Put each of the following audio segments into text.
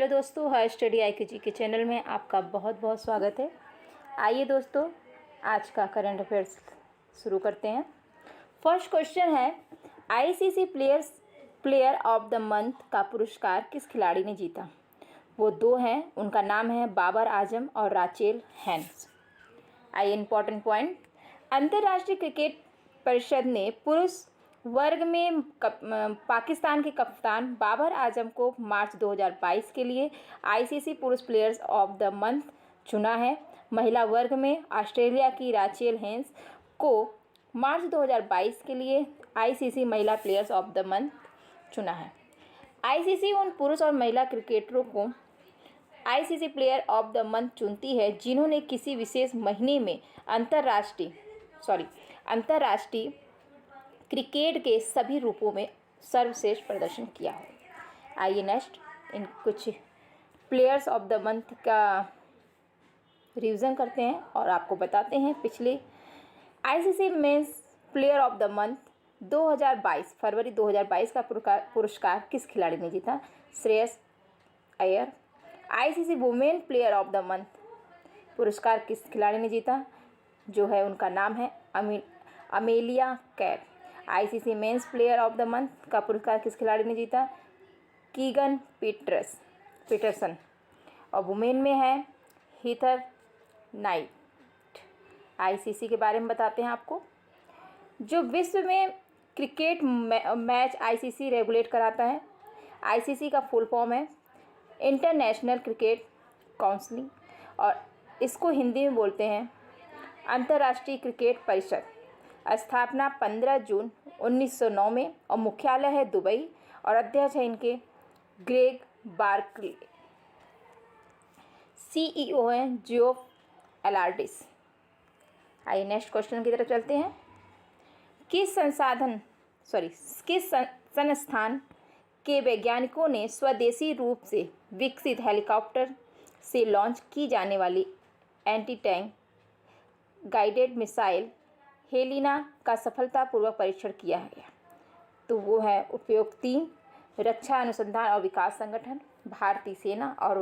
Hello दोस्तों, high study IQG के channel में आपका बहुत बहुत स्वागत है। आइए दोस्तों, आज का करंट अफेयर्स शुरू करते हैं। फर्स्ट क्वेश्चन है, ICC player of the month का पुरस्कार किस खिलाड़ी ने जीता? वो दो हैं, उनका नाम है बाबर आजम और राचेल हेन्स। आइए इंपॉर्टेंट पॉइंट, अंतर्राष्ट्रीय क्रिकेट परिषद ने पुरुष वर्ग में पाकिस्तान के कप्तान बाबर आजम को मार्च 2022 के लिए ICC पुरुष प्लेयर्स ऑफ द मंथ चुना है। महिला वर्ग में ऑस्ट्रेलिया की राचेल हेन्स को मार्च 2022 के लिए ICC महिला प्लेयर्स ऑफ द मंथ चुना है। ICC उन पुरुष और महिला क्रिकेटरों को ICC player of the month चुनती है जिन्होंने किसी विशेष महीने में अंतर्राष्ट्रीय क्रिकेट के सभी रूपों में सर्वश्रेष्ठ प्रदर्शन किया हो। आइए नेक्स्ट इन कुछ प्लेयर्स ऑफ द मंथ का रिवीजन करते हैं और आपको बताते हैं। पिछले ICC men's player of the month 2022 फरवरी 2022 का पुरस्कार किस खिलाड़ी ने जीता? Shreyas Iyer. ICC women player of the month पुरस्कार किस खिलाड़ी ने जीता? जो है उनका नाम है Amelia Kerr. ICC men's player of the month का पुरस्कार किस खिलाड़ी ने जीता? Keegan Petersen. और वुमेन में है हीथर नाइट। ICC के बारे में बताते हैं आपको। जो विश्व में क्रिकेट मैच ICC रेगुलेट कराता है। ICC का फुल फॉर्म है इंटरनेशनल क्रिकेट काउंसिल और इसको हिंदी में बोलते हैं अंतर्राष्ट्रीय क्रिकेट परिषद। स्थापना 15 जून 1909 में और मुख्यालय है दुबई और अध्यक्ष है इनके ग्रेग बार्कले। CEO हैं जियोफ एलार्डिस। आइए नेक्स्ट क्वेश्चन की तरफ चलते हैं। किस संस्थान के वैज्ञानिकों ने स्वदेशी रूप से विकसित हेलीकॉप्टर से लॉन्च की जाने वाली anti tank guided missile Helina का सफलतापूर्वक परीक्षण किया है? तो वो है उपयोग 3 रक्षा अनुसंधान और विकास संगठन, भारतीय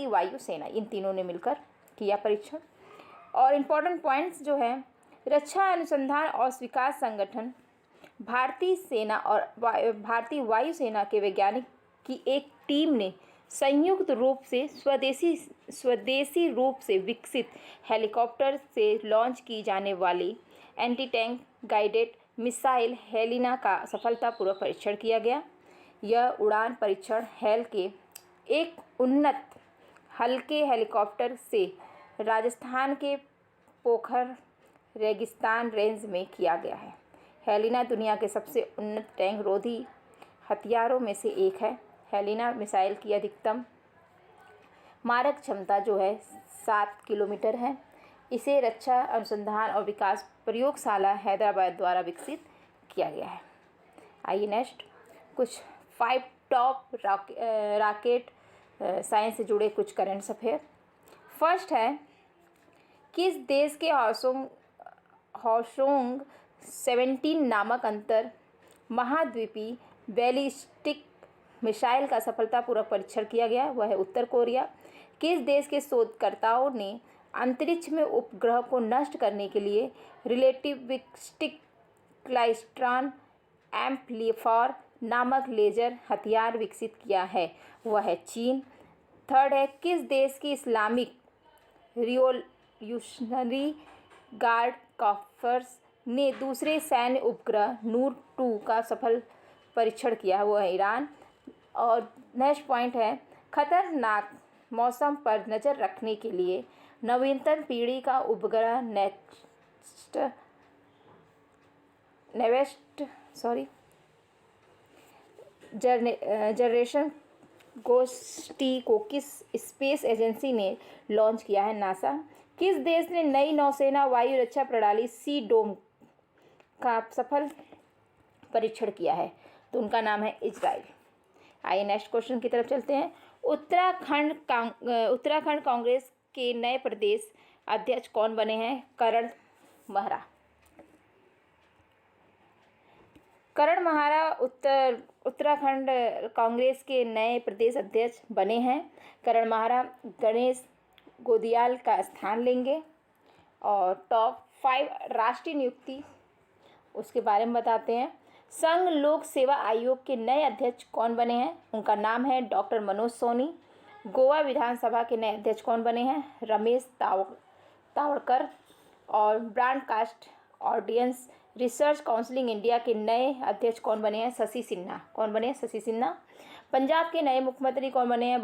वायु सेना, इन तीनों ने मिलकर किया परीक्षण। और इम्पोर्टेंट पॉइंट्स जो है, रक्षा अनुसंधान और विकास संगठन, भारतीय सेना और भारतीय वायु सेना के वैज्ञानिक की एक टीम ने संयुक्त रूप से स्वदेशी रूप से विकसित हेलीकॉप्टर से लॉन्च की जाने वाली anti tank guided missile Helina का सफलतापूर्वक परीक्षण किया गया। यह उड़ान परीक्षण हेल के एक उन्नत हल्के हेलीकॉप्टर से राजस्थान के पोखर रेगिस्तान रेंज में किया गया है। हेलिना दुनिया के सबसे उन्नत टैंक रोधी हथियारों में से एक है। हेलिना मिसाइल की अधिकतम मारक क्षमता जो है 7 किलोमीटर है। इसे रक्षा अनुसंधान और विकास प्रयोगशाला हैदराबाद द्वारा विकसित किया गया है। आइए नेक्स्ट कुछ 5 टॉप रॉकेट साइंस से जुड़े कुछ करंट अफेयर। फर्स्ट है, किस देश के हॉशोंग 17 नामक अंतर महाद्वीपीय बैलिस्टिक मिसाइल का सफलतापूर्वक परीक्षण किया गया? वह है उत्तर कोरिया। किस देश के शोधकर्ताओं ने अंतरिक्ष में उपग्रह को नष्ट करने के लिए रिलेटिविस्टिक क्लाइस्ट्रॉन एम्प्लीफायर नामक लेजर हथियार विकसित किया है? वह है चीन। थर्ड है, किस देश की इस्लामिक रिवॉल्यूशनरी गार्ड कॉर्प्स ने दूसरे सैन्य उपग्रह नूर 2 का सफल परीक्षण किया है? वो है ईरान। और नेक्स्ट पॉइंट है, खतरनाक मौसम पर नज़र रखने के लिए नवीनतम पीढ़ी का उपग्रह नेक्स्ट जनरेशन गोस्टी को किस स्पेस एजेंसी ने लॉन्च किया है? नासा। किस देश ने नई नौसेना वायु रक्षा प्रणाली सी डोम का सफल परीक्षण किया है? तो उनका नाम है इजराइल। आइए नेक्स्ट क्वेश्चन की तरफ चलते हैं। उत्तराखंड कांग्रेस के नए प्रदेश अध्यक्ष कौन बने हैं? करण महरा। करण महारा उत्तराखंड कांग्रेस के नए प्रदेश अध्यक्ष बने हैं। करण महारा गणेश गोदियाल का स्थान लेंगे। और टॉप 5 राष्ट्रीय नियुक्ति उसके बारे में बताते हैं। संघ लोक सेवा आयोग के नए अध्यक्ष कौन बने हैं? उनका नाम है डॉक्टर मनोज सोनी। गोवा विधानसभा के नए अध्यक्ष कौन बने हैं? रमेश तावड़कर। और broadcast audience research council India के नए अध्यक्ष कौन बने हैं? शशि सिन्हा। कौन बने हैं? शशि सिन्हा। पंजाब के नए मुख्यमंत्री कौन बने हैं?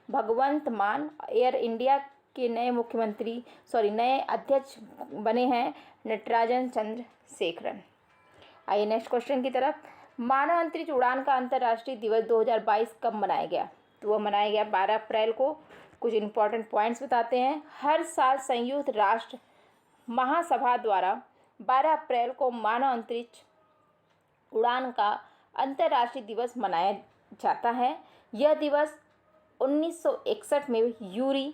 भगवंत मान। एयर इंडिया के नए अध्यक्ष बने हैं नटराजन चंद्रशेखरन। आइए नेक्स्ट क्वेश्चन की तरफ। मानव अंतरिक्ष उड़ान का अंतर्राष्ट्रीय दिवस 2022 कब मनाया गया? तो वह मनाया गया 12 अप्रैल को। कुछ इंपॉर्टेंट पॉइंट्स बताते हैं। हर साल संयुक्त राष्ट्र महासभा द्वारा 12 अप्रैल को मानव अंतरिक्ष उड़ान का अंतर्राष्ट्रीय दिवस मनाया जाता है। यह दिवस 1961 में यूरी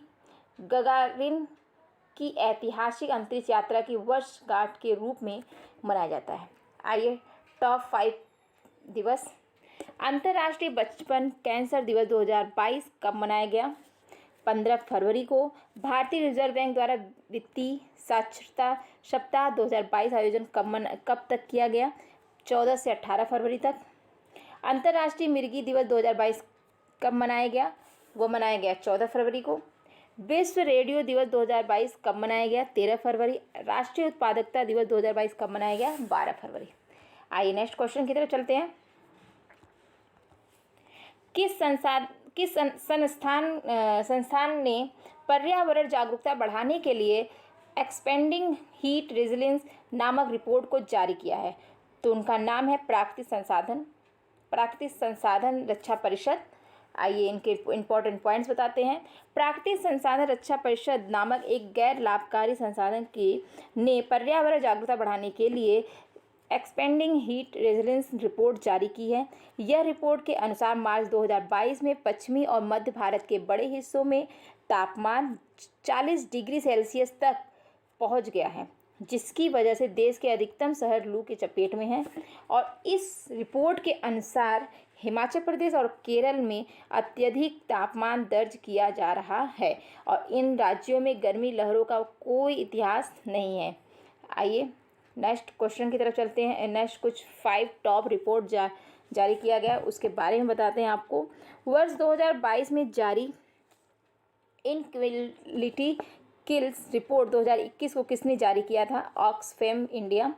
गगारिन की ऐतिहासिक अंतरिक्ष यात्रा की वर्षगांठ के रूप में मनाया जाता है। आइए टॉप 5 दिवस। अंतर्राष्ट्रीय बचपन कैंसर दिवस 2022 कब मनाया गया? 15 फरवरी को। भारतीय रिजर्व बैंक द्वारा वित्तीय साक्षरता सप्ताह 2022 आयोजन कब तक किया गया? 14 से 18 फरवरी तक। अंतर्राष्ट्रीय मिर्गी दिवस 2022 कब मनाया गया? वो मनाया गया 14 फरवरी को। विश्व रेडियो दिवस 2022 कब मनाया गया? 13 फरवरी। राष्ट्रीय उत्पादकता दिवस 2022 कब मनाया गया? 12 फरवरी। आइए नेक्स्ट क्वेश्चन की तरफ चलते हैं। किस संस्थान ने पर्यावरण जागरूकता बढ़ाने के लिए एक्सपेंडिंग हीट रेजिलियंस नामक रिपोर्ट को जारी किया है? तो उनका नाम है प्राकृतिक संसाधन रक्षा परिषद। आइए इनके इंपॉर्टेंट पॉइंट्स बताते हैं। प्राकृतिक संसाधन रक्षा परिषद नामक एक गैर लाभकारी संसाधन ने पर्यावरण जागरूकता बढ़ाने के लिए एक्सपेंडिंग हीट रेजिलियंस रिपोर्ट जारी की है। यह रिपोर्ट के अनुसार मार्च 2022 में पश्चिमी और मध्य भारत के बड़े हिस्सों में तापमान 40 डिग्री सेल्सियस तक पहुंच गया है, जिसकी वजह से देश के अधिकतम शहर लू की चपेट में हैं। और इस रिपोर्ट के अनुसार हिमाचल प्रदेश और केरल में अत्यधिक तापमान दर्ज किया जा रहा है और इन राज्यों में गर्मी लहरों का कोई इतिहास नहीं है। आइए नेक्स्ट क्वेश्चन की तरफ चलते हैं। नेक्स्ट कुछ 5 टॉप रिपोर्ट जारी किया गया उसके बारे में बताते हैं आपको। वर्ष 2022 में जारी इनक्वलिटी किल्स रिपोर्ट 2021 को किसने जारी किया था? Oxfam India.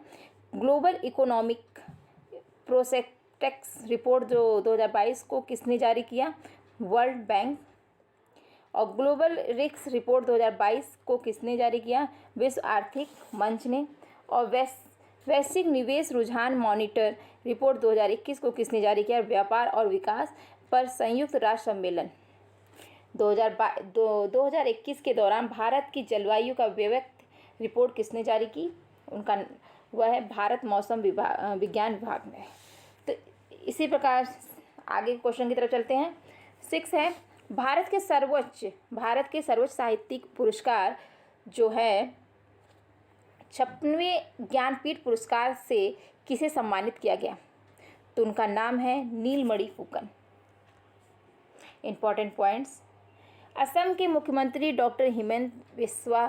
Global economic prospectus report जो 2022 को किसने जारी किया? World bank. और ग्लोबल रिस्क रिपोर्ट 2022 को किसने जारी किया? विश्व आर्थिक मंच ने। और वैश्विक निवेश रुझान मॉनिटर रिपोर्ट 2021 को किसने जारी किया? व्यापार और विकास पर संयुक्त राष्ट्र सम्मेलन। 2021 के दौरान भारत की जलवायु का व्यक्त रिपोर्ट किसने जारी की? उनका वह है भारत मौसम विज्ञान विभाग ने। तो इसी प्रकार आगे क्वेश्चन की तरफ चलते हैं। 6 है भारत के सर्वोच्च साहित्यिक पुरस्कार जो है 56वें ज्ञानपीठ पुरस्कार से किसे सम्मानित किया गया? तो उनका नाम है नीलमणि फुकन। Important points. असम के मुख्यमंत्री डॉक्टर हिमंत बिस्वा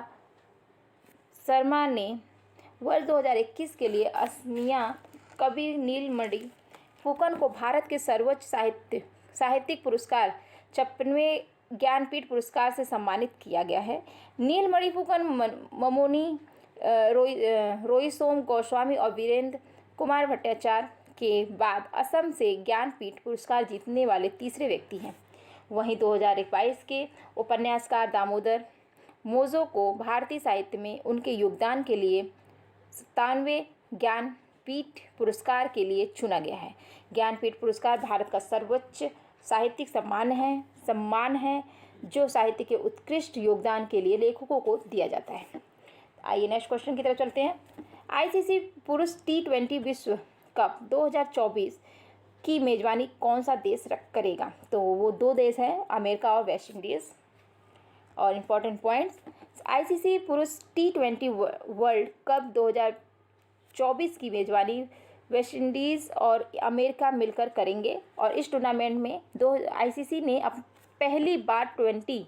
शर्मा ने वर्ष 2021 के लिए असमिया कवि नीलमणि फुकन को भारत के सर्वोच्च साहित्यिक पुरस्कार 56वें ज्ञानपीठ पुरस्कार से सम्मानित किया गया है। नीलमणि फुकन ममोनी रोईसोम गोस्वामी और वीरेंद्र कुमार भट्टाचार्य के बाद असम से ज्ञानपीठ पुरस्कार जीतने वाले तीसरे व्यक्ति हैं। वहीं 2022 के उपन्यासकार दामोदर मोजो को भारतीय साहित्य में उनके योगदान के लिए 97वें ज्ञानपीठ पुरस्कार के लिए चुना गया है। ज्ञानपीठ पुरस्कार भारत का सर्वोच्च साहित्यिक सम्मान है जो साहित्य के उत्कृष्ट योगदान के लिए लेखकों को दिया जाता है। आइए नेक्स्ट क्वेश्चन की तरफ चलते हैं। आईसीसी पुरुष T20 विश्व कप 2024 की मेजबानी कौन सा देश करेगा? तो वो 2 देश हैं, अमेरिका और वेस्ट इंडीज़। और इम्पॉर्टेंट पॉइंट्स। आईसीसी पुरुष T20 वर्ल्ड कप 2024 की मेजबानी वेस्ट इंडीज़ और अमेरिका मिलकर करेंगे। और इस टूर्नामेंट में आईसीसी ने अब पहली बार 20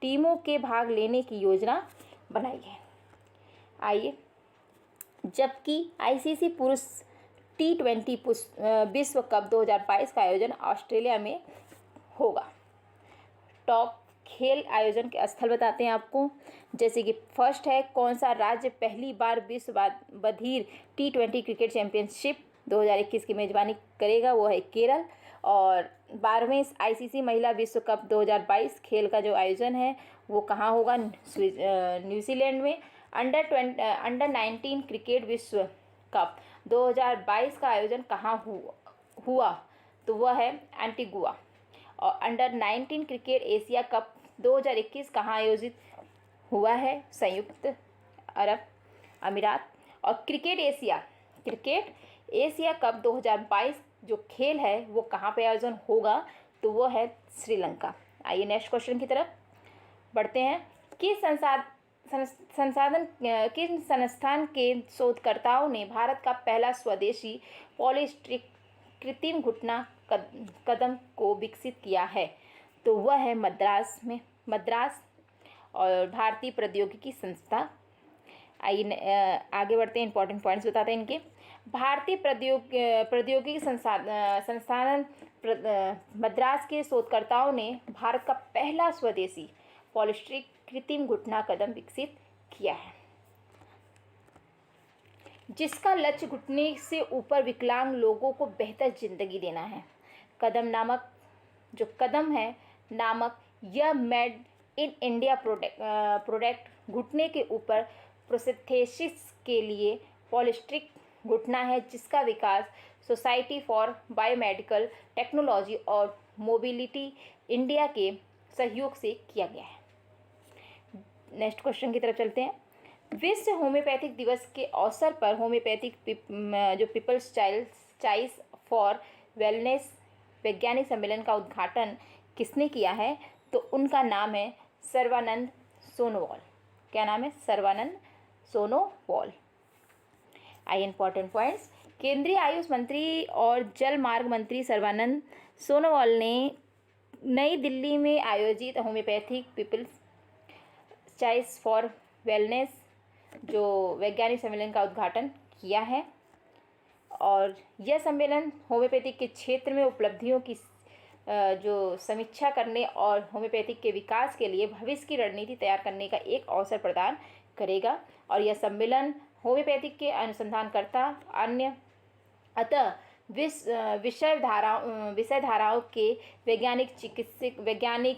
टीमों के भाग लेने की योजना बनाई है। आइए, जबकि आईसीसी पुरुष T20 विश्व कप 2022 का आयोजन ऑस्ट्रेलिया में होगा। टॉप खेल आयोजन के स्थल बताते हैं आपको, जैसे कि फर्स्ट है, कौन सा राज्य पहली बार विश्व बधिर T20 क्रिकेट चैंपियनशिप 2021 की मेजबानी करेगा, वो है केरल। और 12वें आईसीसी महिला विश्व कप 2022 खेल का जो आयोजन है वो कहाँ होगा, न्यूजीलैंड में। अंडर 19 क्रिकेट विश्व कप 2022 का आयोजन कहाँ हुआ, तो वह है एंटीगुआ। और अंडर 19 क्रिकेट एशिया कप 2021 कहाँ आयोजित हुआ है, संयुक्त अरब अमीरात। और क्रिकेट एशिया कप 2022 जो खेल है वो कहाँ पे आयोजन होगा, तो वो है श्रीलंका। आइए नेक्स्ट क्वेश्चन की तरफ बढ़ते हैं। किस संस्थान के शोधकर्ताओं ने भारत का पहला स्वदेशी पॉलीस्ट्रिक कृत्रिम घुटना कदम को विकसित किया है, तो वह है मद्रास और भारतीय प्रौद्योगिकी संस्था। आइए आगे बढ़ते हैं, इंपॉर्टेंट पॉइंट्स बताते हैं इनके। भारतीय प्रौद्योगिकी संस्थान मद्रास के शोधकर्ताओं ने भारत का पहला स्वदेशी पॉलीस्ट्रिक कृत्रिम घुटना कदम विकसित किया है, जिसका लक्ष्य घुटने से ऊपर विकलांग लोगों को बेहतर जिंदगी देना है। कदम नामक यह मेड इन इंडिया प्रोडक्ट घुटने के ऊपर प्रोस्थेसिस के लिए पॉलीस्ट्रिक घुटना है, जिसका विकास सोसाइटी फॉर बायोमेडिकल टेक्नोलॉजी और मोबिलिटी इंडिया के सहयोग से किया गया है। नेक्स्ट क्वेश्चन की तरफ चलते हैं। विश्व होम्योपैथिक दिवस के अवसर पर होम्योपैथिक जो पीपल्स चॉइस फॉर वेलनेस वैज्ञानिक सम्मेलन का उद्घाटन किसने किया है, तो उनका नाम है सर्बानंद सोनोवाल। क्या नाम है? सर्बानंद सोनोवाल। आई इंपॉर्टेंट पॉइंट्स। केंद्रीय आयुष मंत्री और जल मार्ग मंत्री सर्बानंद सोनोवाल ने नई दिल्ली में आयोजित homeopathic people's choice for wellness जो वैज्ञानिक सम्मेलन का उद्घाटन किया है। और यह सम्मेलन होम्योपैथिक के क्षेत्र में उपलब्धियों की जो समीक्षा करने और होम्योपैथिक के विकास के लिए भविष्य की रणनीति तैयार करने का एक अवसर प्रदान करेगा। और यह सम्मेलन होम्योपैथिक के अनुसंधानकर्ता अतः विषय धाराओं के वैज्ञानिक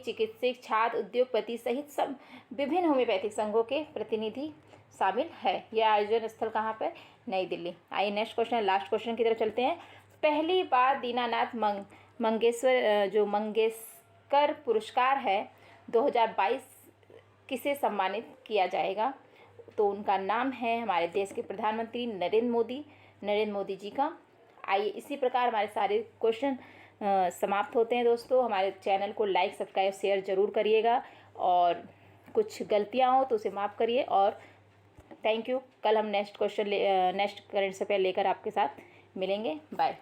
चिकित्सक छात्र उद्योगपति सहित सब विभिन्न होम्योपैथिक संघों के प्रतिनिधि शामिल है। यह आयोजन स्थल कहाँ पर? नई दिल्ली। आइए नेक्स्ट क्वेश्चन, लास्ट क्वेश्चन की तरफ चलते हैं। पहली बार दीनानाथ मंगेशकर पुरस्कार है 2022 किसे सम्मानित किया जाएगा, तो उनका नाम है हमारे देश के प्रधानमंत्री नरेंद्र मोदी जी का। आइए इसी प्रकार हमारे सारे क्वेश्चन समाप्त होते हैं दोस्तों। हमारे चैनल को लाइक सब्सक्राइब शेयर ज़रूर करिएगा और कुछ गलतियां हो तो उसे माफ़ करिए। और थैंक यू। कल हम नेक्स्ट करंट अफेयर लेकर आपके साथ मिलेंगे। बाय।